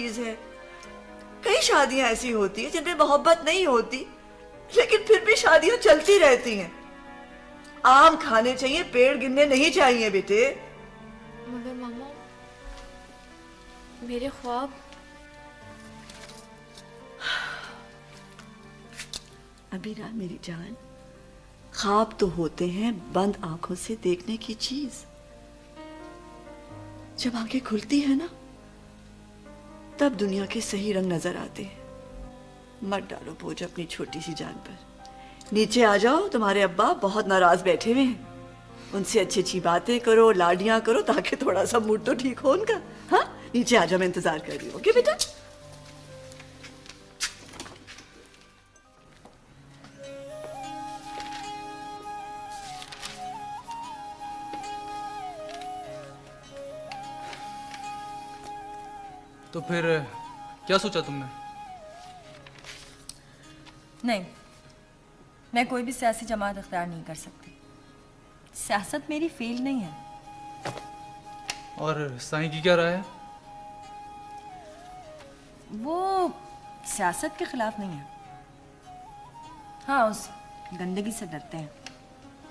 चीज है। कई शादियां ऐसी होती हैं जिनमें मोहब्बत नहीं होती, लेकिन फिर भी शादियां चलती रहती हैं। आम खाने चाहिए, पेड़ गिनने नहीं चाहिए बेटे। मगर मामा, मेरे ख्वाब। अबीरा मेरी जान, ख्वाब तो होते हैं बंद आंखों से देखने की चीज। जब आंखें खुलती है ना, तब दुनिया के सही रंग नजर आते हैं। मत डालो बोझ अपनी छोटी सी जान पर। नीचे आ जाओ, तुम्हारे अब्बा बहुत नाराज बैठे हुए हैं। उनसे अच्छी अच्छी बातें करो, लाडियां करो, ताकि थोड़ा सा मूड तो ठीक हो उनका। हाँ, नीचे आ जाओ, मैं इंतजार कर रही हूँ। ओके बेटा। तो फिर क्या सोचा तुमने? नहीं, मैं कोई भी सियासी जमात इख्तियार नहीं कर सकती। सियासत मेरी फील्ड नहीं है। और साईं की क्या राय है? वो सियासत के खिलाफ नहीं है। हाँ, उस गंदगी से डरते हैं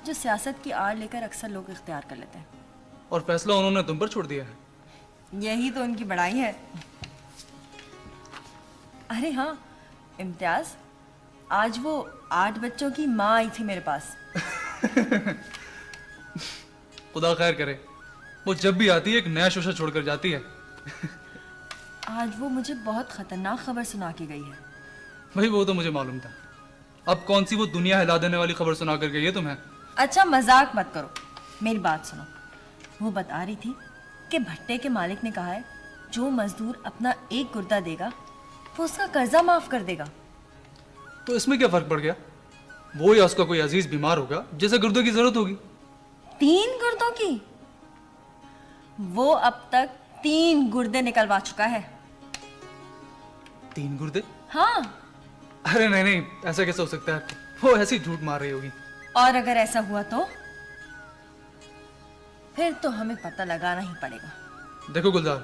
जो सियासत की आड़ लेकर अक्सर लोग इख्तियार कर लेते हैं। और फैसला उन्होंने तुम पर छोड़ दिया है। यही तो उनकी बड़ाई है। अरे हाँ इम्तियाज, आज वो 8 बच्चों की माँ आई थी मेरे पास। खुदा खैर करे, वो जब भी आती है एक नया शोशा छोड़कर जाती है। आज वो मुझे बहुत खतरनाक खबर सुना के गई है। भाई वो तो मुझे मालूम था। अब कौन सी वो दुनिया हिला देने वाली खबर सुना कर गई है तुम्हें? अच्छा मजाक मत करो, मेरी बात सुनो। वो बता रही थी कि भट्टे के मालिक ने कहा है जो मजदूर अपना एक गुर्दा देगा वो उसका कर्जा माफ कर देगा। तो इसमें क्या फर्क पड़ गया? वो या उसका कोई अजीज बीमार होगा जिसे गुर्दे की जरूरत होगी। 3 गुर्दों की? वो अब तक 3 गुर्दे निकलवा चुका है। 3 गुर्दे? हाँ। अरे नहीं नहीं, ऐसा कैसे हो सकता है? वो ऐसी झूठ मार रही होगी। और अगर ऐसा हुआ तो फिर तो हमें पता लगाना ही पड़ेगा। देखो गुलजार,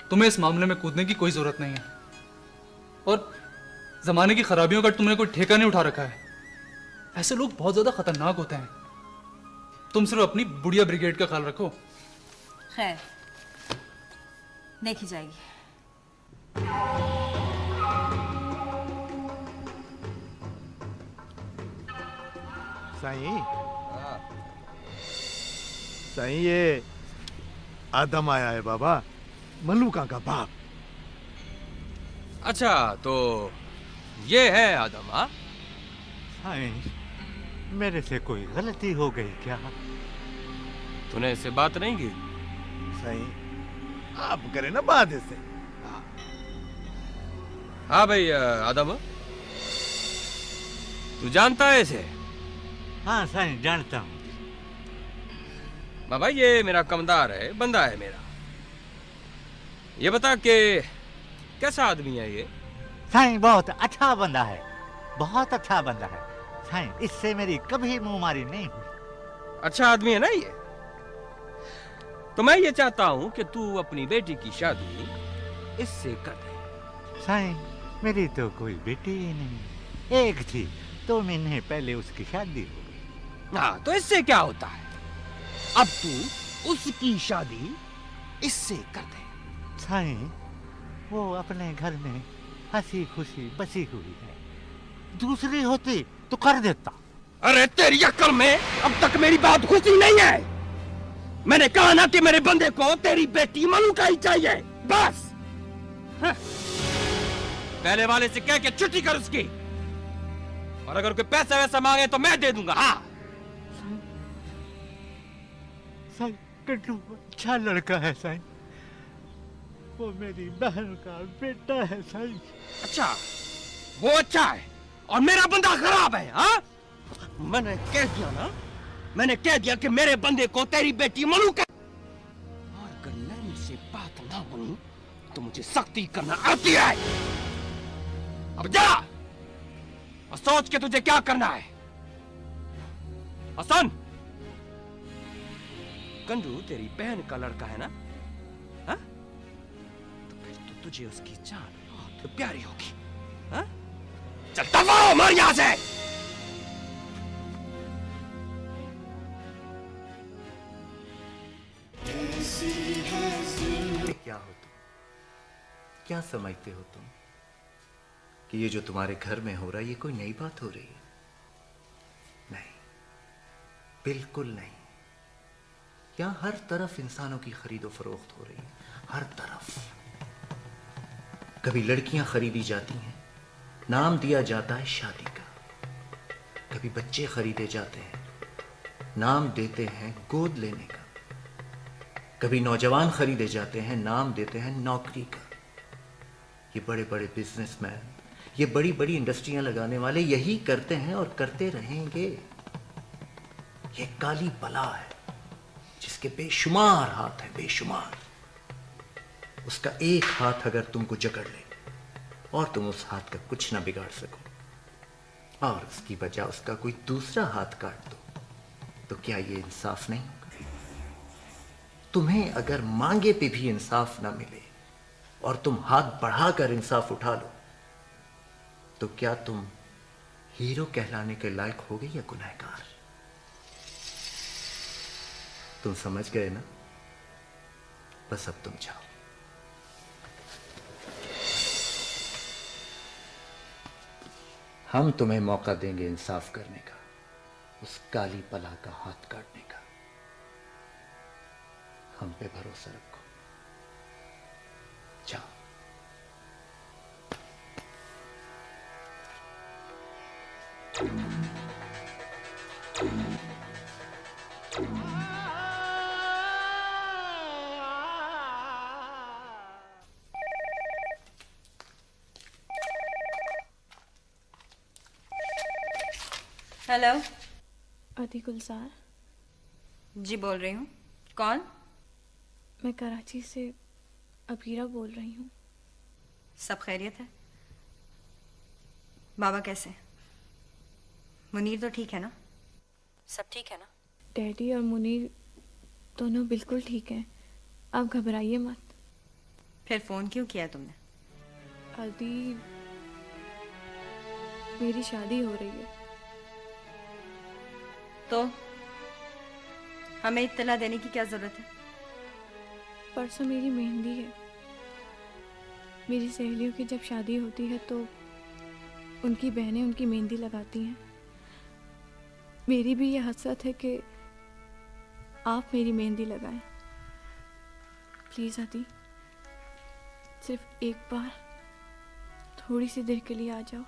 तुम्हें इस मामले में कूदने की कोई जरूरत नहीं है। और जमाने की खराबियों का तुमने कोई ठेका नहीं उठा रखा है। ऐसे लोग बहुत ज्यादा खतरनाक होते हैं। तुम सिर्फ अपनी बुढ़िया ब्रिगेड का ख्याल रखो। खैर, देखी जाएगी। साईं, साईं ये आदम आया है बाबा, मलूका का बाप। अच्छा, तो ये है आदम? हाँ साईं, मेरे से कोई गलती हो गई क्या? तूने इससे बात नहीं की? साईं आप करें ना बात इससे। हाँ भाई आदम, तू जानता है इसे? हाँ साईं, जानता हूँ। बाबा ये मेरा कमदार है, बंदा है मेरा। ये बता कि कैसा आदमी है ये? साईं बहुत अच्छा बंदा है, बहुत अच्छा बंदा है साईं। इससे मेरी कभी मुंहमारी नहीं हुई। अच्छा आदमी है ना ये? तो मैं ये चाहता हूँ कि तू अपनी बेटी की शादी इससे कर दे। साईं मेरी तो कोई बेटी ही नहीं, एक थी, 2 महीने पहले उसकी शादी हो गई। हाँ, तो इससे क्या होता है? अब तू उसकी शादी इससे कर दे। साईं वो अपने घर में हंसी खुशी बसी हुई है, दूसरी होती तो कर देता। अरे तेरी अक्ल में अब तक मेरी बात घुसी नहीं है। मैंने कहा ना कि मेरे बंदे को तेरी बेटी मलूका ही चाहिए, बस। हाँ। पहले वाले से कह के छुट्टी कर उसकी, और अगर कोई पैसा वैसा मांगे तो मैं दे दूंगा। हाँ साईं कट्टू अच्छा लड़का है साईं, वो मेरी बहन का बेटा है साईं। अच्छा, वो अच्छा है और मेरा बंदा खराब है? हाँ, मैंने कह दिया ना, मैंने कह दिया कि मेरे बंदे को तेरी बेटी मलूका। और अगर नरमी से बात ना बनी तो मुझे सख्ती करना आती है। अब जा और सोच के तुझे क्या करना है। हसन, कंजू तेरी बहन का लड़का है ना? हाँ? तो फिर तू तुझे उसकी जान बहुत प्यारी होगी। हाँ? चल दफा हो, मर यहां से। क्या हो तुम? क्या समझते हो तुम कि ये जो तुम्हारे घर में हो रहा है ये कोई नई बात हो रही है? नहीं, बिल्कुल नहीं। यहाँ हर तरफ इंसानों की खरीदो फरोख्त हो रही है, हर तरफ। कभी लड़कियां खरीदी जाती हैं, नाम दिया जाता है शादी का। कभी बच्चे खरीदे जाते हैं, नाम देते हैं गोद लेने का। कभी नौजवान खरीदे जाते हैं, नाम देते हैं नौकरी का। ये बड़े बड़े बिजनेसमैन, ये बड़ी बड़ी इंडस्ट्रियां लगाने वाले यही करते हैं और करते रहेंगे। ये काली बला है जिसके बेशुमार हाथ है, बेशुमार। उसका एक हाथ अगर तुमको जकड़ ले और तुम उस हाथ का कुछ ना बिगाड़ सको और उसकी बजाय उसका कोई दूसरा हाथ काट दो, तो क्या ये इंसाफ नहीं होगा? तुम्हें अगर मांगे पे भी इंसाफ ना मिले और तुम हाथ बढ़ाकर इंसाफ उठा लो, तो क्या तुम हीरो कहलाने के लायक होगे या गुनहगार? तुम समझ गए ना? बस अब तुम जाओ। हम तुम्हें मौका देंगे इंसाफ करने का, उस काली बला का हाथ काटने का। हम पे भरोसा रखो। जाओ। हेलो अति गुलजार, जी, बोल रही हूँ। कौन? मैं कराची से अबीरा बोल रही हूँ। सब खैरियत है? बाबा कैसे? मुनीर तो ठीक है ना? सब ठीक है ना? डैडी और मुनीर दोनों बिल्कुल ठीक हैं, आप घबराइए मत। फिर फोन क्यों किया तुमने? अदी, मेरी शादी हो रही है। तो हमें इत्तला देने की क्या जरूरत है? परसों मेरी मेहंदी है। मेरी सहेलियों की जब शादी होती है तो उनकी बहनें उनकी मेहंदी लगाती हैं। मेरी भी यह हसरत है कि आप मेरी मेहंदी लगाएं। प्लीज आदि, सिर्फ एक बार थोड़ी सी देर के लिए आ जाओ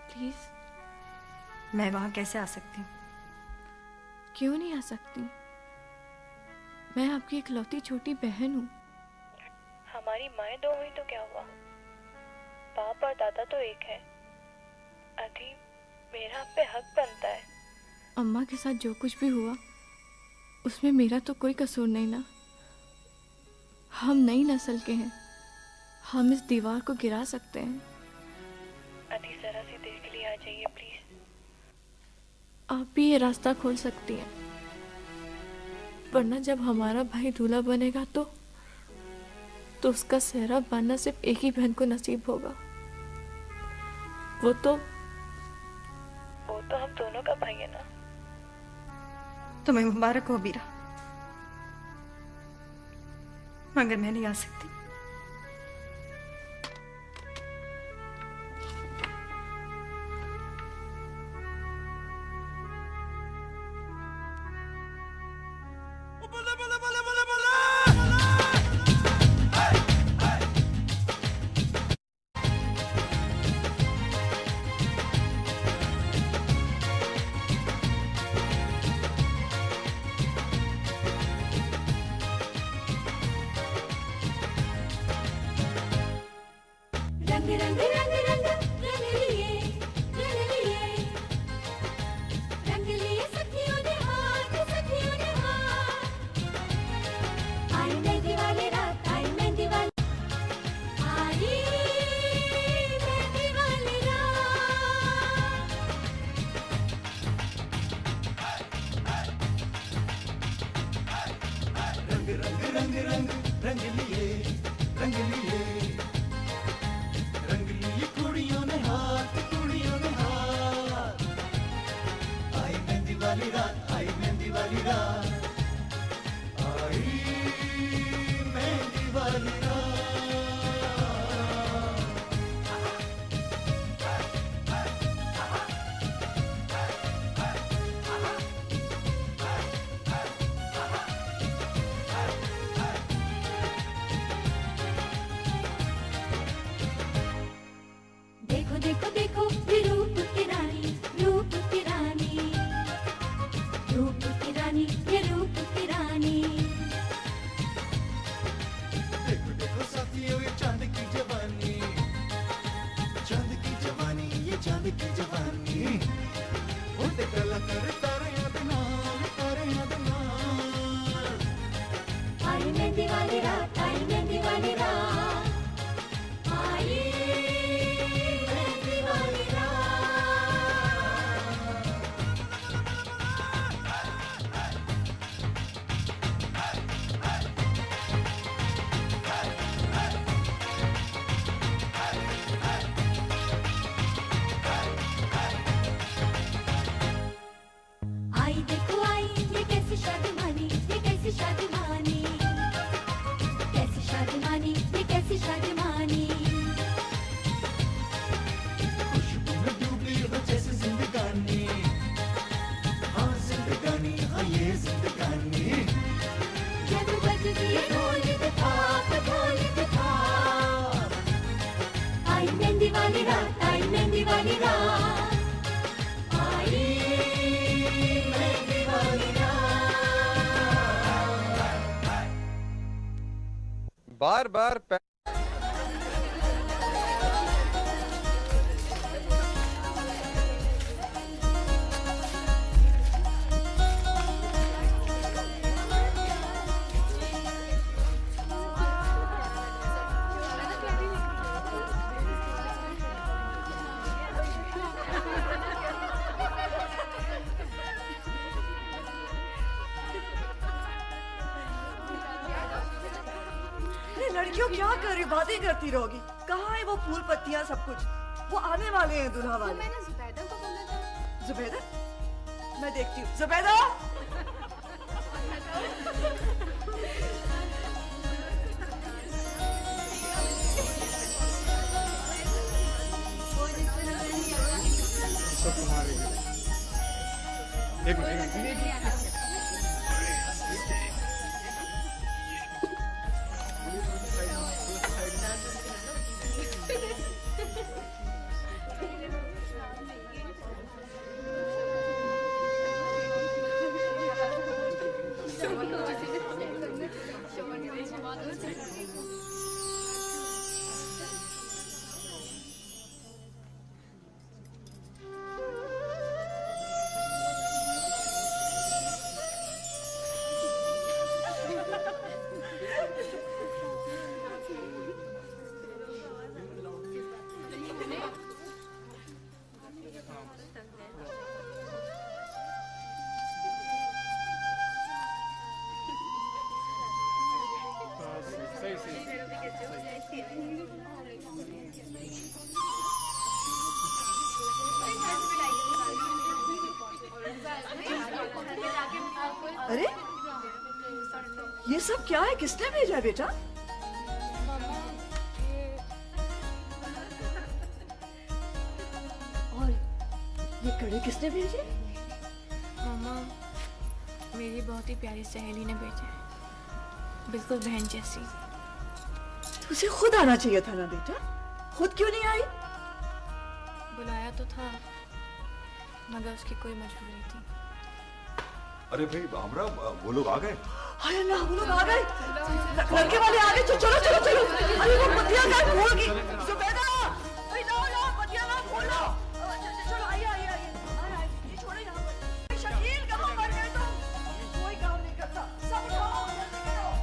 प्लीज। मैं वहां कैसे आ सकती हूँ? क्यों नहीं आ सकती? मैं आपकी इकलौती छोटी बहन हूँ। हमारी माएँ दो हुई तो क्या हुआ, बाप और दादा तो एक है। अभी मेरा आप पे हक बनता है। अम्मा के साथ जो कुछ भी हुआ उसमें मेरा तो कोई कसूर नहीं ना। हम नई नस्ल के हैं, हम इस दीवार को गिरा सकते हैं। अति जरा सी देर के लिए आ जाइए प्लीज। आप भी ये रास्ता खोल सकती हैं, वरना जब हमारा भाई दूल्हा बनेगा तो उसका सेहरा बनना सिर्फ एक ही बहन को नसीब होगा। वो तो हम दोनों का भाई है ना। तुम्हें मुबारक हो बीरा, मगर मैं नहीं आ सकती। बार बार लड़कियों क्या कर रही हो? बातें करती रहोगी। कहाँ है वो फूल पत्तियाँ सब कुछ? वो आने वाले हैं दूल्हा वाले। तो मैंने जुबैदा को बोला था। जुबैदा? मैं देखती हूँ। जुबैदा? एक मिनट। अरे ये सब क्या है? किसने भेजा बेटा? और ये कड़े किसने भेजे? मामा, मेरी बहुत ही प्यारी सहेली ने भेजे, बिल्कुल बहन जैसी। तुझे खुद आना चाहिए था ना बेटा, खुद क्यों नहीं आई? बुलाया तो था मगर उसकी कोई मजबूरी थी। अरे भाई हमरा वो लोग आ गए। अरे ना, वो लोग आ गए, लड़के वाले आ गए। चलो चलो चलो। अरे वो पतिया का भूल गई। जुबैदा, अरे ना पतिया ना भूलो। चलो आइए आइए आइए। ये छोड़ो यहाँ पर। शकील कहाँ मर गए तुम? कोई काम नहीं करता। सब उठाओ, जल्दी करो।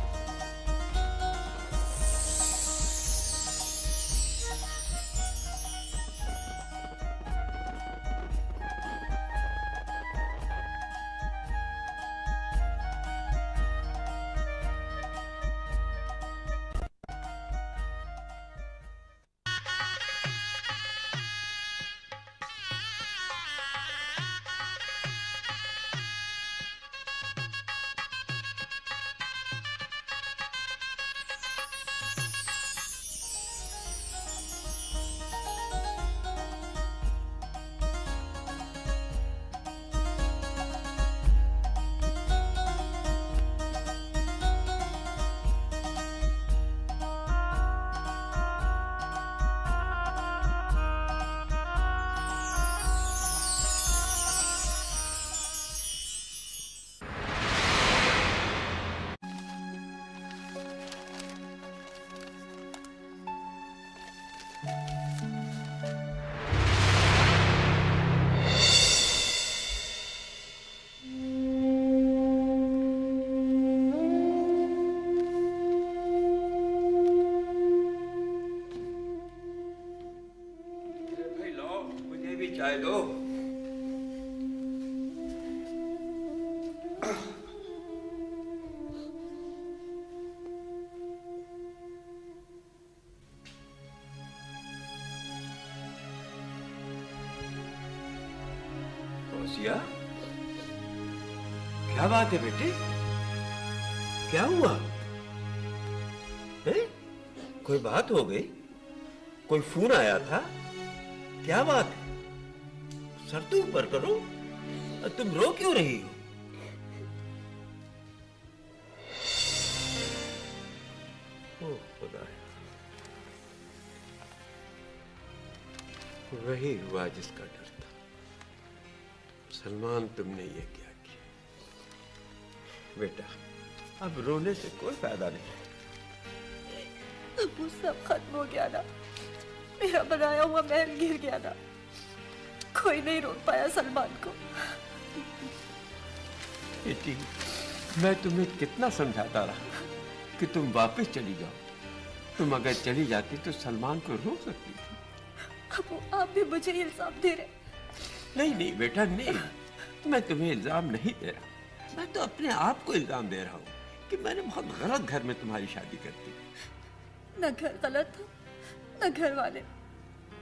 चाय दो। कौशिया, क्या बात है बेटे? क्या हुआ है? कोई बात हो गई? कोई फोन आया था? क्या बात है? सर तो ऊपर करो। तुम रो क्यों रही हो? ओ खुदा, वही हुआ जिसका डर था। सलमान, तुमने ये क्या किया? बेटा, अब रोने से कोई फायदा नहीं। अबू सब खत्म हो गया ना, मेरा बनाया हुआ महल गिर गया ना, कोई नहीं रोक पाया सलमान को। बेटी, मैं तुम्हें कितना समझाता रहा कि तुम वापस चली जाओ। तुम अगर चली जाती तो सलमान को रोक सकती थी। अबू आप भी मुझे इल्जाम दे रहे? नहीं नहीं बेटा, नहीं, मैं तुम्हें इल्जाम नहीं दे रहा, मैं तो अपने आप को इल्जाम दे रहा हूँ कि मैंने बहुत गलत घर में तुम्हारी शादी कर दी। न घर गलत था न घर वाले।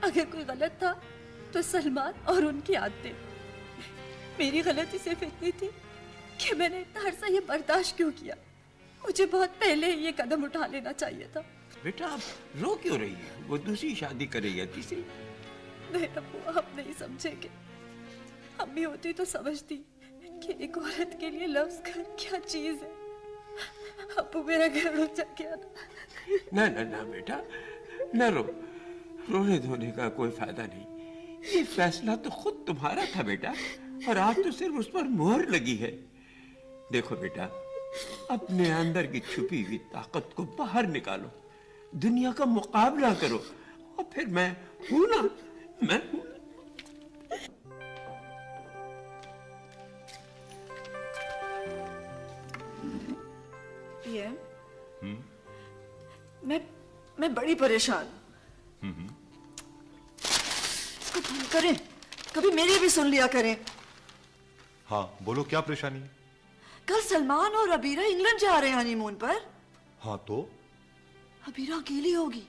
अगर कोई गलत था तो सलमान और उनकी आदतें। मेरी गलती सिर्फ इतनी थी कि मैंने इतना अरसा ये बर्दाश्त क्यों किया। मुझे बहुत पहले ये कदम उठा लेना चाहिए था। बेटा आप रो क्यों रही है? वो दूसरी शादी करेगी या तीसरी? नहीं अबू, आप नहीं समझेंगे। अम्मी होती तो समझती कि एक औरत के लिए लफ्ज घर क्या चीज है। अबू मेरा घर उजड़ गया ना ना ना बेटा, न रो, रोने धोने का कोई फायदा नहीं। ये फैसला तो खुद तुम्हारा था बेटा, और आज तो सिर्फ उस पर मोहर लगी है। देखो बेटा, अपने अंदर की छुपी हुई ताकत को बाहर निकालो, दुनिया का मुकाबला करो, और फिर मैं हूं ना, मैं हूं। मैं बड़ी परेशान हूं। इसको बंद करें, कभी मेरी भी सुन लिया करें। हाँ बोलो, क्या परेशानी है? कल सलमान और अबीरा इंग्लैंड जा रहे हैं हनीमून पर। हाँ तो? अबीरा अकेली होगी।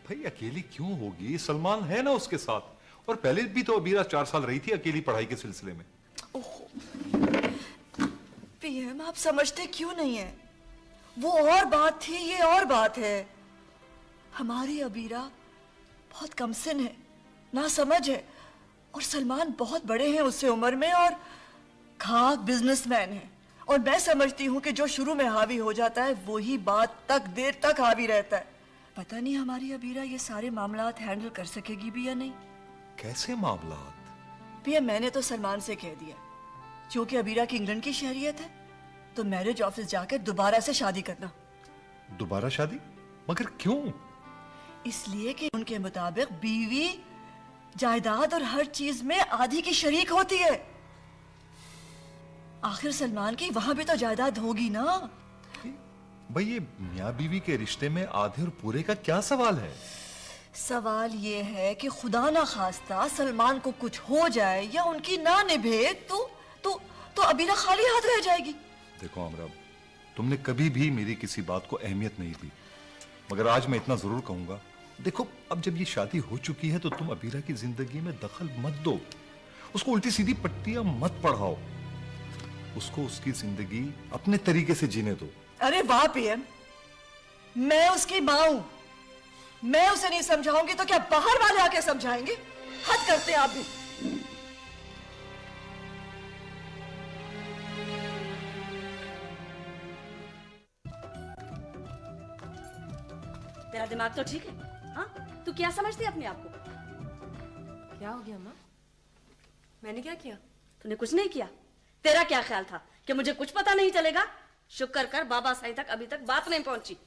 भाई अकेली क्यों होगी? सलमान है ना उसके साथ, और पहले भी तो अबीरा 4 साल रही थी अकेली पढ़ाई के सिलसिले में। पीएम आप समझते क्यों नहीं है? वो और बात थी, ये और बात है। हमारी अबीरा बहुत कमसिन है, ना समझ है, और सलमान बहुत बड़े हैं उससे उम्र में, और खाक बिजनेसमैन है। और मैं समझती हूँ कि जो शुरू में हावी हो जाता है वही बात तक देर तक हावी रहता है। पता नहीं हमारी अबीरा ये सारे मामलात हैंडल कर सकेगी भी या नहीं। कैसे मामलात? भैया मैंने तो सलमान से कह दिया, क्योंकि अबीरा की इंग्लैंड की शहरियत है, तो मैरिज ऑफिस जाकर दोबारा से शादी करना। दोबारा शादी? मगर क्यों? इसलिए कि उनके मुताबिक बीवी जायदाद और हर चीज में आधी की शरीक होती है। आखिर सलमान की वहां भी तो जायदाद होगी ना। भाई ये मियाँ बीवी के रिश्ते में आधे और पूरे का क्या सवाल है? सवाल ये है कि खुदा ना खास्ता सलमान को कुछ हो जाए या उनकी ना निभे तो अबीरा खाली हाथ रह जाएगी। देखो अमरा, तुमने कभी भी मेरी किसी बात को अहमियत नहीं दी, मगर आज मैं इतना जरूर कहूंगा, देखो अब जब ये शादी हो चुकी है तो तुम अबीरा की जिंदगी में दखल मत दो, उसको उल्टी सीधी पट्टियां मत पढ़ाओ, उसको उसकी जिंदगी अपने तरीके से जीने दो। अरे वाह पीएम, मैं उसकी माँ हूं, मैं उसे नहीं समझाऊंगी तो क्या बाहर वाले आके समझाएंगे? हद करते हैं आप भी। तेरा दिमाग तो ठीक है? हाँ, तू क्या समझती है अपने आप को? क्या हो गया माँ? मैंने क्या किया? तूने कुछ नहीं किया। तेरा क्या ख्याल था कि मुझे कुछ पता नहीं चलेगा? शुक्र कर बाबा साईं तक अभी तक बात नहीं पहुंची।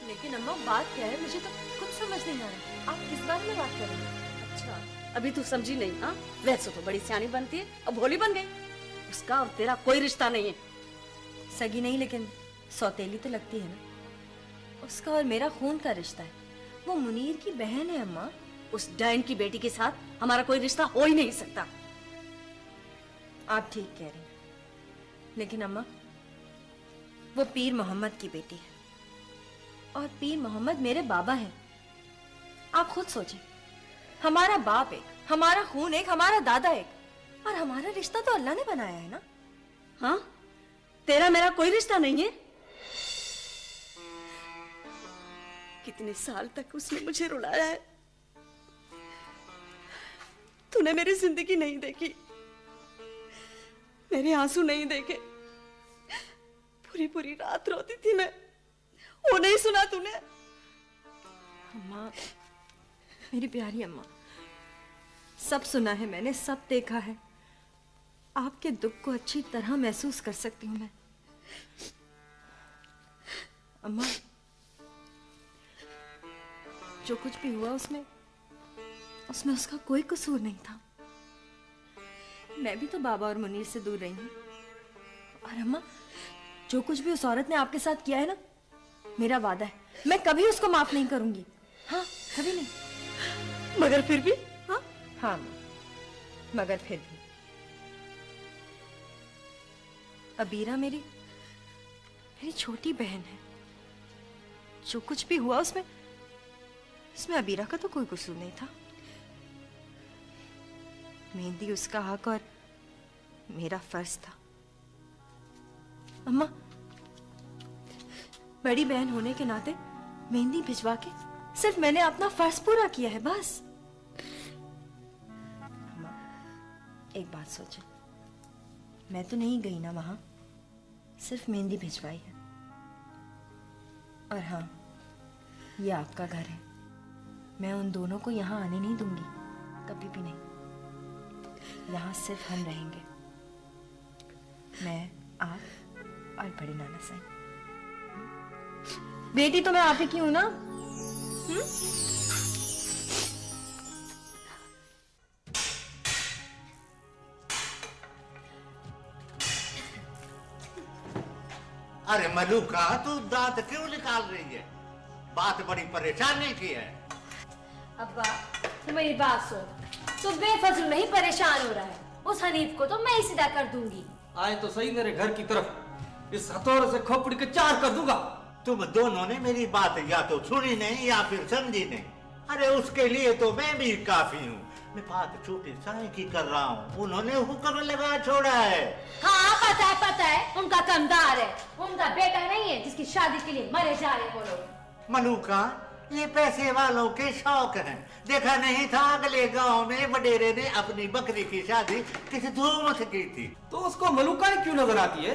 लेकिन अम्मा बात क्या है, मुझे तो कुछ समझ नहीं आ रहा। आप किस बारे में बात कर रही हैं? अच्छा, अभी तू समझी नहीं? हाँ, वैसे तो बड़ी सियानी बनती है, अब भोली बन गई। उसका और तेरा कोई रिश्ता नहीं है। सगी नहीं, लेकिन सौतेली तो लगती है ना। उसका और मेरा खून का रिश्ता है, वो मुनीर की बहन है अम्मा। उस डैन की बेटी के साथ हमारा कोई रिश्ता हो ही नहीं सकता। आप ठीक कह रही हैं, लेकिन अम्मा वो पीर मोहम्मद की बेटी है, और पीर मोहम्मद मेरे बाबा हैं। आप खुद सोचें, हमारा बाप एक, हमारा खून एक, हमारा दादा एक, और हमारा रिश्ता तो अल्लाह ने बनाया है ना। हाँ, तेरा मेरा कोई रिश्ता नहीं है। कितने साल तक उसने मुझे रुलाया है। तूने मेरी जिंदगी नहीं देखी, मेरे आंसू नहीं देखे। पूरी पूरी रात रोती थी मैं, वो नहीं सुना तूने? अम्मा, मेरी प्यारी अम्मा, सब सुना है मैंने, सब देखा है। आपके दुख को अच्छी तरह महसूस कर सकती हूँ मैं। अम्मा, जो कुछ भी हुआ उसमें उसका कोई कसूर नहीं था। मैं भी तो बाबा और मुनीर से दूर रही हूँ। और अम्मा, जो कुछ भी उस औरत ने आपके साथ किया है ना, मेरा वादा है मैं कभी उसको माफ नहीं करूंगी। हाँ, कभी नहीं। मगर फिर भी? हाँ मगर फिर भी अबीरा मेरी छोटी बहन है। जो कुछ भी हुआ उसमें अबीरा का तो कोई कसूर नहीं था। मेहंदी उसका हक और मेरा फर्ज था। अम्मा, बड़ी बहन होने के नाते मेहंदी भिजवा के सिर्फ मैंने अपना फर्ज पूरा किया है, बस। अम्मा, एक बात सोचो, मैं तो नहीं गई ना वहां, सिर्फ मेहंदी भिजवाई है। और हाँ, ये आपका घर है, मैं उन दोनों को यहाँ आने नहीं दूंगी, कभी भी नहीं। यहाँ सिर्फ हम रहेंगे, मैं, आप और बड़े नाना साहब। बेटी तो मैं आप ही की हूं ना? अरे मलूका, तू दांत क्यों निकाल रही है? बात बड़ी परेशानी की है। अब्बा, तू मेरी बात सुन। तू बेफजूल नहीं परेशान हो रहा है। उस हनीफ को तो मैं ही सीधा कर दूंगी। आए तो सही मेरे घर की तरफ, इस हथौड़े से खोपड़ी के 4 कर दूंगा। तुम दोनों ने मेरी बात या तो सुनी नहीं या फिर समझी नहीं। अरे उसके लिए तो मैं भी काफी हूँ। मैं बात छोटे साई की कर रहा हूँ, उन्होंने हुक्म लगा छोड़ा है। हाँ पता है, उनका कमदार है, उनका बेटा नहीं है जिसकी शादी के लिए मरे जा रहे वो लोग। मलूका, ये पैसे वालों के शौक हैं। देखा नहीं था अगले गांव में वडेरे ने अपनी बकरी की शादी किस धूम से की थी? तो उसको मलूका ही क्यों नजर आती है?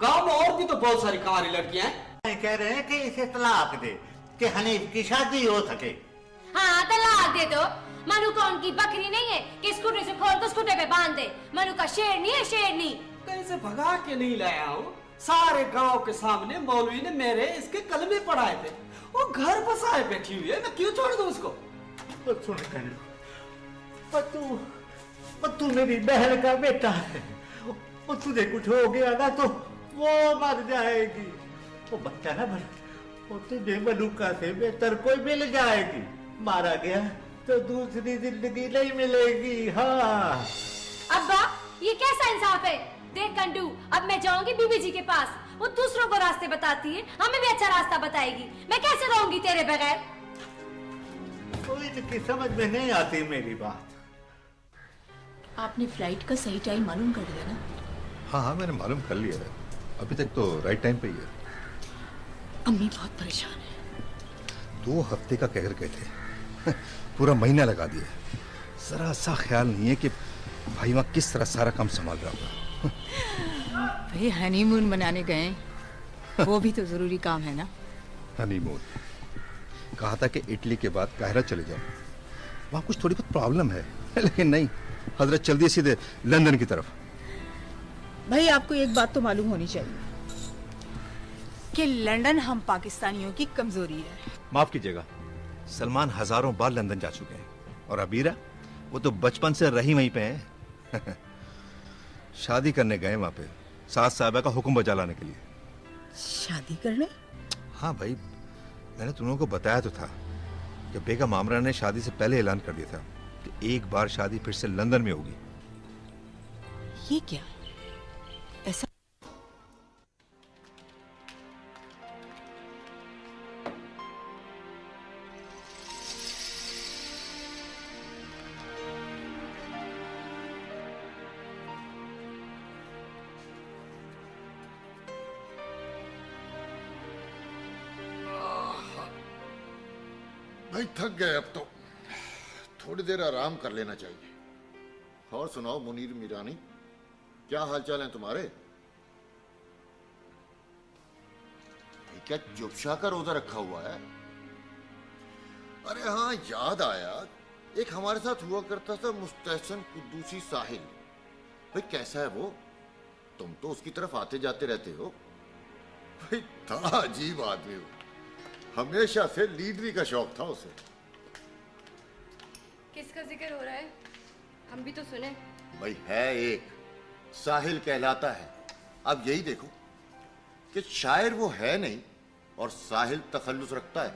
गांव में और भी तो बहुत सारी कमारी लड़कियां हैं। कह रहे हैं कि इसे तलाक दे कि हनीफ की शादी हो सके। हाँ, तलाक दे दो। मनु का उनकी बकरी नहीं है कि स्कूटर से खोल कर स्कूटर पे बांध दे। मनु का शेरनी है, शेरनी। कहीं से भगा के नहीं लाया हूँ। सारे गांव के सामने मौलवी ने मेरे इसके कलमे पढ़ाए थे। वो घर बसाए बैठी हुई है, मैं क्यों छोड़ दूं उसको? सुन तू मेरी बहन का बेटा है, और तुझे कुछ हो गया ना तो वो मर जाएगी। वो बच्चा ना मर, और तुझे मलूका से बेहतर कोई मिल जाएगी। मारा गया तो दूसरी जिंदगी नहीं मिलेगी। हाँ अब्बा, ये कैसा इंसाफ है? देख कंडू, अब मैं जाऊंगी बीबी जी के पास। वो दूसरों को रास्ते बताती है, हमें भी अच्छा रास्ता बताएगी। मैं कैसे रहूंगी तेरे बगैर? कोई इनकी समझ में नहीं आती मेरी बात। आपने फ्लाइट का सही टाइम मालूम कर लिया ना? हाँ, मैंने मालूम कर लिया है। अभी तक तो राइट टाइम पे ही है। अम्मी बहुत परेशान है। 2 हफ्ते का कह गए थे, पूरा महीना लगा दिया। जरा सा ख्याल नहीं है कि भाई वहाँ किस तरह सारा काम संभाल रहा होगा। भाई हनीमून मनाने गए, वो भी तो जरूरी काम है ना। हनीमून कहा था कि इटली के बाद काहिरा चले जाओ, वहाँ कुछ थोड़ी बहुत प्रॉब्लम है। लेकिन नहीं, हजरत चल दिए सीधे लंदन की तरफ। भाई आपको एक बात तो मालूम होनी चाहिए कि लंदन हम पाकिस्तानियों की कमजोरी है। माफ कीजिएगा, सलमान हजारों बार लंदन जा चुके हैं, और अबीरा वो तो बचपन से रही वहीं पे है। शादी करने गए वहां पे, सास साहबा का हुक्म बजा लाने के लिए। शादी करने? हाँ भाई, मैंने तुम लोगों को बताया तो था कि बेगम आमरा ने शादी से पहले ऐलान कर दिया था कि एक बार शादी फिर से लंदन में होगी। ये क्या ऐसा? भाई थक गए, अब तो थोड़ी देर आराम कर लेना चाहिए। और सुनाओ मुनीर मीरानी, क्या हालचाल है तुम्हारे? भाई क्या जुबशा का रोजा रखा हुआ है? अरे हाँ, याद आया, एक हमारे साथ हुआ करता था मुस्तहसन कुद्दूसी साहिल। भाई कैसा है वो? तुम तो उसकी तरफ आते जाते रहते हो। भाई था अजीब आदमी हो, हमेशा से लीडरी का शौक था उसे। किसका जिक्र हो रहा है? हम भी तो सुने। भाई है एक, साहिल कहलाता है। अब यही देखो कि शायर वो है नहीं और साहिल तखल्लुस रखता है।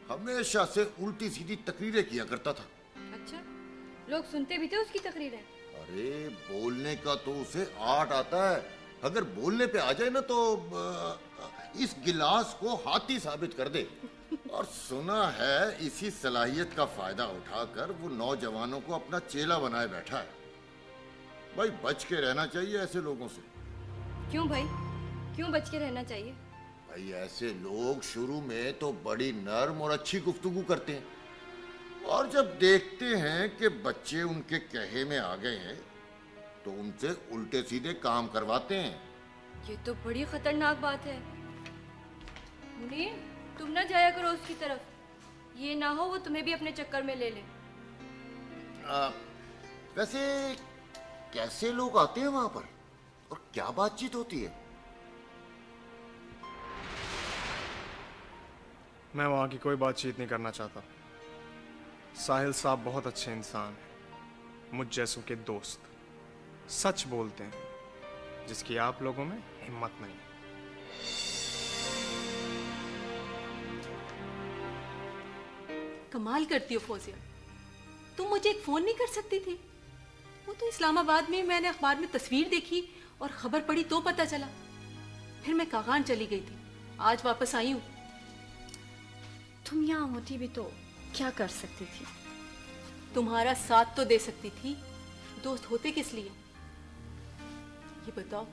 हमेशा से उल्टी सीधी तकरीरें किया करता था। अच्छा, लोग सुनते भी थे उसकी तकरीरें? अरे बोलने का तो उसे आर्ट आता है। अगर बोलने पे आ जाए ना तो इस गिलास को हाथी साबित कर दे। और सुना है इसी सलाहियत का फायदा उठाकर वो नौजवानों को अपना चेला बनाए बैठा है। भाई बच के रहना चाहिए ऐसे लोगों से। क्यों भाई, क्यों बच के रहना चाहिए? भाई ऐसे लोग शुरू में तो बड़ी नर्म और अच्छी गुफ्तगू करते हैं, और जब देखते हैं कि बच्चे उनके कहे में आ गए हैं तो उनसे उल्टे सीधे काम करवाते हैं। ये तो बड़ी खतरनाक बात है। मुनीर, तुम ना जाया करो उसकी तरफ, ये ना हो वो तुम्हें भी अपने चक्कर में ले ले। वैसे कैसे लोग आते हैं वहां पर और क्या बातचीत होती है? मैं वहां की कोई बातचीत नहीं करना चाहता। साहिल साहब बहुत अच्छे इंसान हैं, मुझ जैसों के दोस्त, सच बोलते हैं, जिसकी आप लोगों में हिम्मत नहीं। कमाल करती हो फौजिया, तुम मुझे एक फोन नहीं कर सकती थी? वो तो इस्लामाबाद में मैंने अखबार में तस्वीर देखी और खबर पढ़ी तो पता चला। फिर मैं कागान चली गई थी, आज वापस आई हूँ। तुम यहाँ होती भी तो क्या कर सकती थी? तुम्हारा साथ तो दे सकती थी, दोस्त होते किस लिए? ये बताओ,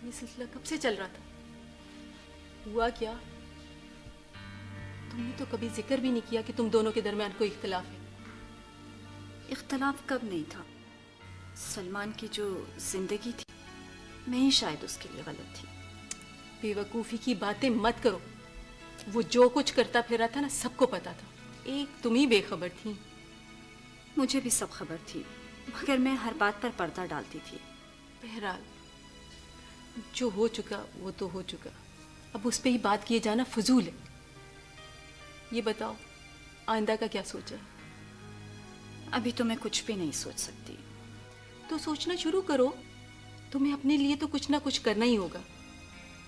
ये सिलसिला कब से चल रहा था? हुआ क्या? तुमने तो कभी जिक्र भी नहीं किया कि तुम दोनों के दरमियान कोई इख्तिलाफ है। इख्तिलाफ कब नहीं था? सलमान की जो जिंदगी थी, मैं ही शायद उसके लिए गलत थी। बेवकूफ़ी की बातें मत करो। वो जो कुछ करता फिर रहा था ना, सबको पता था। एक तुम ही बेखबर थी। मुझे भी सब खबर थी, मगर मैं हर बात पर पर्दा डालती थी। बहरहाल जो हो चुका वो तो हो चुका, अब उस पर ही बात किए जाना फजूल है। ये बताओ, आइंदा का क्या सोचा है? अभी तो मैं कुछ भी नहीं सोच सकती। तो सोचना शुरू करो। तुम्हें अपने लिए तो कुछ ना कुछ करना ही होगा।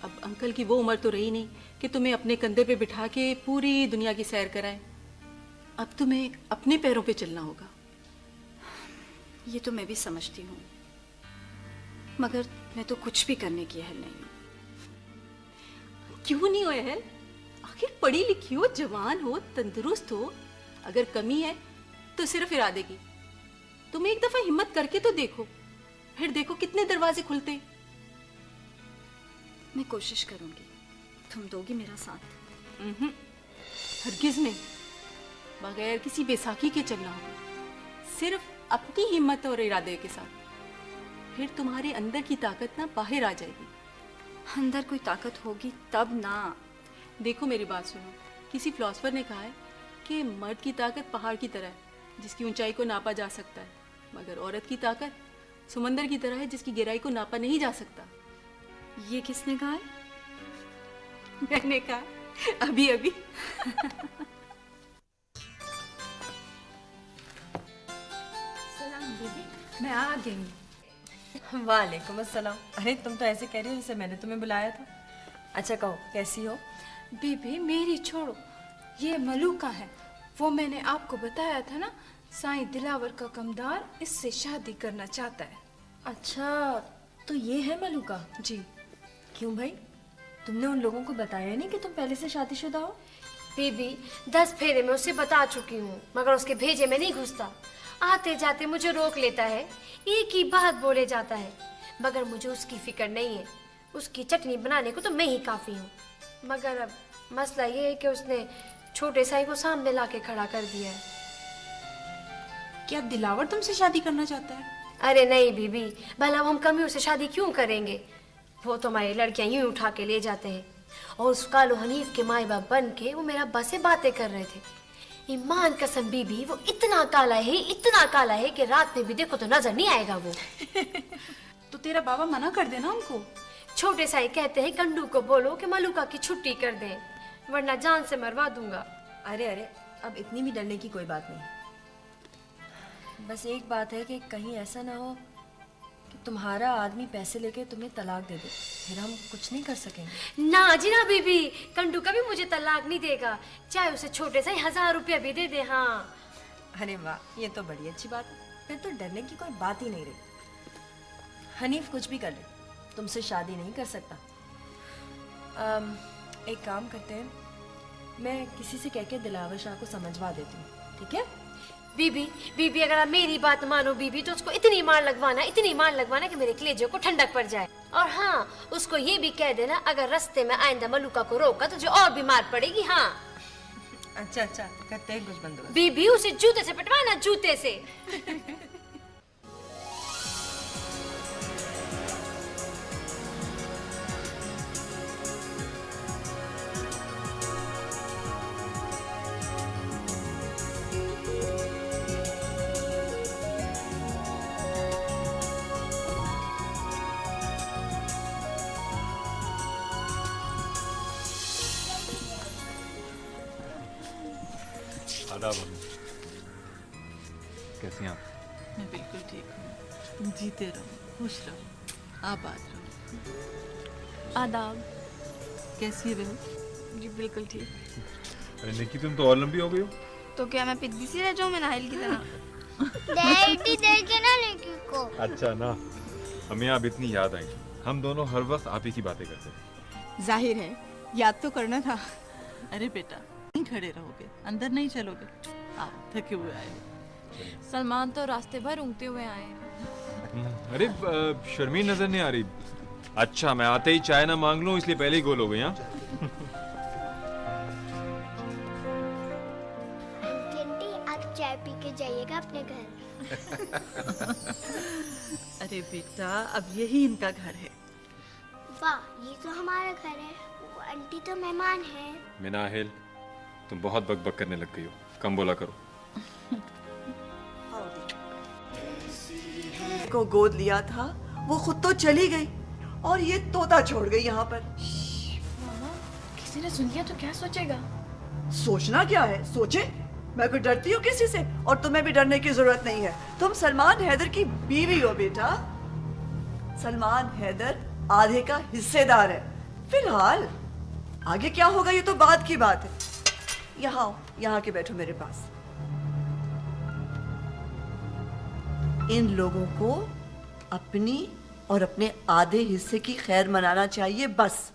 अब अंकल की वो उम्र तो रही नहीं कि तुम्हें अपने कंधे पे बिठा के पूरी दुनिया की सैर कराएं। अब तुम्हें अपने पैरों पे चलना होगा। ये तो मैं भी समझती हूँ, मगर मैं तो कुछ भी करने की अहल नहीं हूँ। क्यों नहीं हो अहल? आखिर पढ़ी लिखी हो, जवान हो, तंदुरुस्त हो। अगर कमी है तो सिर्फ इरादे की। तुम एक दफा हिम्मत करके तो देखो, फिर देखो कितने दरवाजे खुलते। मैं कोशिश करूंगी। तुम दोगी मेरा साथ? हरगिज नहीं। बगैर किसी बेसाखी के चलना होगा, सिर्फ अपनी हिम्मत और इरादे के साथ। फिर तुम्हारे अंदर की ताकत ना बाहर आ जाएगी। अंदर कोई ताकत होगी तब ना। देखो मेरी बात सुनो, किसी फिलोसफर ने कहा है कि मर्द की ताकत पहाड़ की तरह है, जिसकी ऊंचाई को नापा जा सकता है, मगर औरत की ताकत समंदर की तरह है, जिसकी गहराई को नापा नहीं जा सकता। ये किसने कहा है? मैंने कहा अभी अभी। सलाम दीदी, मैं आ गई। वालेकुम अस्सलाम। अरे तुम तो ऐसे कह रही हो जैसे मैंने तुम्हें बुलाया था। अच्छा कहो, कैसी हो? बीबी मेरी छोड़ो, ये मलूका है। वो मैंने आपको बताया था ना, साईं दिलावर का कमदार इससे शादी करना चाहता है। अच्छा, तो ये है मलूका? जी। क्यों भाई, तुमने उन लोगों को बताया नहीं कि तुम पहले से शादीशुदा हो? बीबी 10 फेरे में उसे बता चुकी हूँ, मगर उसके भेजे में नहीं घुसता। आते जाते मुझे रोक लेता है, एक ही बात बोले जाता है, मगर मुझे उसकी फिक्र नहीं है। उसकी चटनी बनाने को तो मैं ही काफी हूँ। मगर अब मसला ये है कि उसने छोटे साई को सामने लाके खड़ा कर दिया है। क्या दिलावर तुमसे शादी करना चाहता है? अरे नहीं बीबी, भला हम कमियों से शादी क्यों करेंगे? वो तो हमारी लड़कियां यूं उठा के ले जाते हैं, और उस कालो हनीफ के माए बाप बन के वो मेरा बस से बातें कर रहे थे। ईमान कसम बीबी, वो इतना काला है, इतना काला है कि रात में भी देखो तो नजर नहीं आएगा वो। तो तेरा बाबा मना कर देना हमको। छोटे साई कहते हैं कंडू को बोलो कि मलूका की छुट्टी कर दें, वरना जान से मरवा दूंगा। अरे अरे, अब इतनी भी डरने की कोई बात नहीं। बस एक बात है कि कहीं ऐसा ना हो कि तुम्हारा आदमी पैसे लेके तुम्हें तलाक दे दे, फिर हम कुछ नहीं कर सकेंगे। ना जी ना बीबी, कंटू का भी मुझे तलाक नहीं देगा, चाहे उसे छोटे से 1000 रुपया भी दे दे। हाँ। अरे वाह, ये तो बड़ी अच्छी बात है, फिर तो डरने की कोई बात ही नहीं रही। हनीफ कुछ भी कर ले, तुमसे शादी नहीं कर सकता। एक काम करते हैं, मैं किसी से कह के दिलावर शाह को समझवा देती हूँ, ठीक है? बीबी अगर आप मेरी बात मानो बीबी, तो उसको इतनी मार लगवाना कि मेरे कलेजे को ठंडक पड़ जाए। और हाँ, उसको ये भी कह देना अगर रास्ते में आइंदा मलूका को रोका तुझे और बीमार पड़ेगी। हाँ। अच्छा, करते हैं कुछ बंदोबस्त। बीबी उसे जूते से पटवाना, जूते से। आदाब। कैसी हैं आप? मैं बिल्कुल ठीक हूँ। तुम जीते रहो, खुश रहो, आबाद रहो। आदाब। कैसी है बहू? जी बिल्कुल ठीक। अरे निकी, तुम तो और लंबी हो गई हो। तो क्या मैं पिद्दी सी रह जाऊँ मैं नाहिल की तरह? डैडी देखे ना निकी को। अच्छा ना, हमें आप इतनी याद आई। हम दोनों हर वक्त आप ही की बातें करते हैं। जाहिर है, याद तो करना था। अरे बेटा, नहीं खड़े रहोगे, अंदर नहीं चलोगे? आओ, थके हुए आए। सलमान तो रास्ते भर ऊँगते हुए आए हैं। अरे शर्मीन नजर नहीं आ रही। अच्छा, मैं आते ही चाय ना मांग लूं इसलिए पहले ही गोल हो गई। हाँ आंटी, आप चाय पी के जाइएगा अपने घर। अरे बेटा, अब यही इनका घर है। वाह, ये तो हमारा घर है। वो आंटी तो मेहमान है। मिनाहिल, तुम बहुत बकबक करने लग गई हो, कम बोला करो। को गोद लिया था, वो खुद तो चली गई और ये तोता छोड़ गई यहाँ पर। मामा, किसी ने सुन लिया तो क्या सोचेगा? सोचना क्या है, सोचे। मैं कोई डरती हूँ किसी से, और तुम्हें भी डरने की जरूरत नहीं है। तुम सलमान हैदर की बीवी हो बेटा। सलमान हैदर आधे का हिस्सेदार है। फिलहाल आगे क्या होगा ये तो बाद की बात है। यहाँ के बैठो मेरे पास। इन लोगों को अपनी और अपने आधे हिस्से की खैर मनाना चाहिए, बस।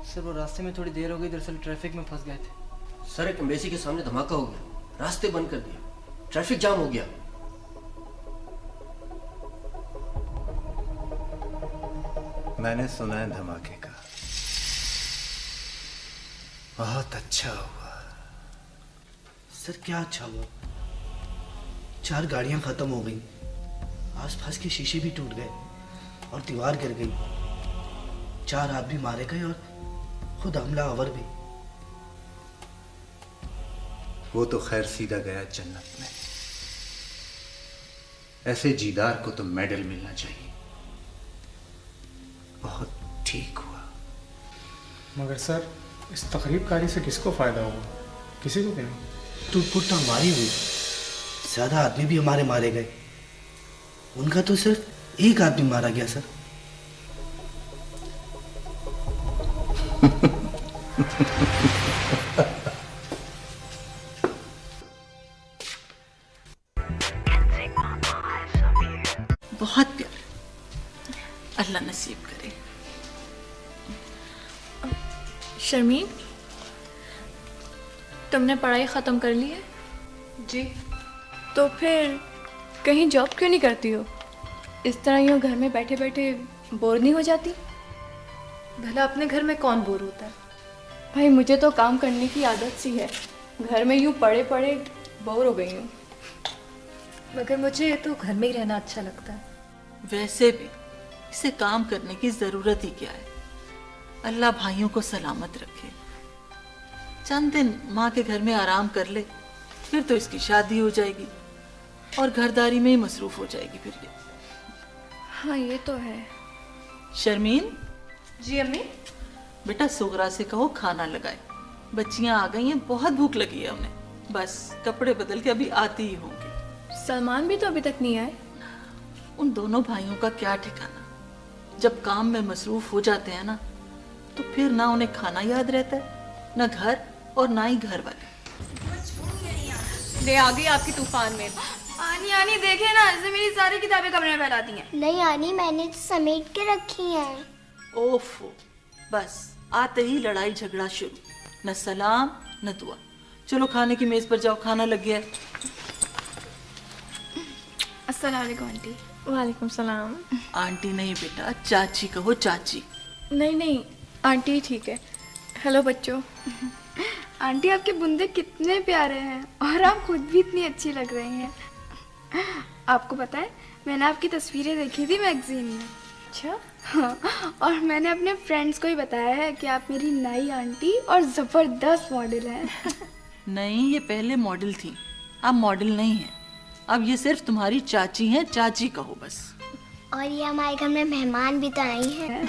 सर, वो रास्ते में थोड़ी देर हो गई, दरअसल ट्रैफिक में फंस गए थे। सर, एक एम्बेसी के सामने धमाका हो गया, रास्ते बंद कर दिया, ट्रैफिक जाम हो गया। मैंने सुना है धमाके का। बहुत अच्छा हुआ। सर, क्या अच्छा हुआ? 4 गाड़ियां खत्म हो गई, आसपास के शीशे भी टूट गए और दीवार गिर गई। 4 आदमी मारे गए और खुद हमलावर भी। वो तो खैर सीधा गया जन्नत में। ऐसे जीदार को तो मेडल मिलना चाहिए। बहुत ठीक हुआ। मगर सर, इस तकरीबकारी से किसको फायदा होगा? किसी को भी नहीं। टूट-फूट तो हमारी हुई, ज्यादा आदमी भी हमारे मारे गए। उनका तो सिर्फ एक आदमी मारा गया सर। बहुत प्यार, अल्लाह नसीब करे। शर्मीन, तुमने पढ़ाई ख़त्म कर ली है? जी। तो फिर कहीं जॉब क्यों नहीं करती हो? इस तरह यूँ घर में बैठे बैठे बोर नहीं हो जाती? भला अपने घर में कौन बोर होता है? भाई, मुझे तो काम करने की आदत सी है। घर में यूँ पड़े पड़े बोर हो गई हूँ। मगर मुझे तो घर में ही रहना अच्छा लगता है। वैसे भी इसे काम करने की जरूरत ही क्या है। अल्लाह भाइयों को सलामत रखे। चंद दिन माँ के घर में आराम कर ले, फिर तो इसकी शादी हो जाएगी और घरदारी में ही मसरूफ हो जाएगी फिर ये। हाँ ये तो है। शर्मीन। जी अम्मी। बेटा सुगरा से कहो खाना लगाए, बच्चियां आ गई हैं, बहुत भूख लगी है उन्हें। बस कपड़े बदल के अभी आती ही होंगी। सलमान भी तो अभी तक नहीं आए। उन दोनों भाइयों का क्या ठिकाना, जब काम में मसरूफ हो जाते हैं ना तो फिर ना उन्हें खाना याद रहता है, ना घर और ना ही घर वाले। ले आ गई आपकी तूफान में। आनी आनी देखे ना, ऐसे मेरी सारी किताबें कमरे में फैला दी हैं। नहीं आनी, मैंने तो समेट के रखी हैं। ओफो, बस आते ही लड़ाई झगड़ा शुरू, न सलाम न दुआ। चलो खाने की मेज पर जाओ, खाना लग गया है। अस्सलाम वालेकुम आंटी। वालेकुम सलाम। आंटी नहीं बेटा, चाची कहो, चाची। नहीं नहीं आंटी ठीक है। हेलो बच्चों। आंटी आपके बुंदे कितने प्यारे हैं और आप खुद भी इतनी अच्छी लग रही हैं। आपको पता है मैंने आपकी तस्वीरें देखी थी मैगजीन में। अच्छा। हाँ, और मैंने अपने फ्रेंड्स को ही बताया है कि आप मेरी नई आंटी और ज़बरदस्त मॉडल हैं। नहीं, ये पहले मॉडल थी, अब मॉडल नहीं है। अब ये सिर्फ तुम्हारी चाची हैं, चाची कहो बस। और ये हमारे घर में मेहमान भी तो आई हैं।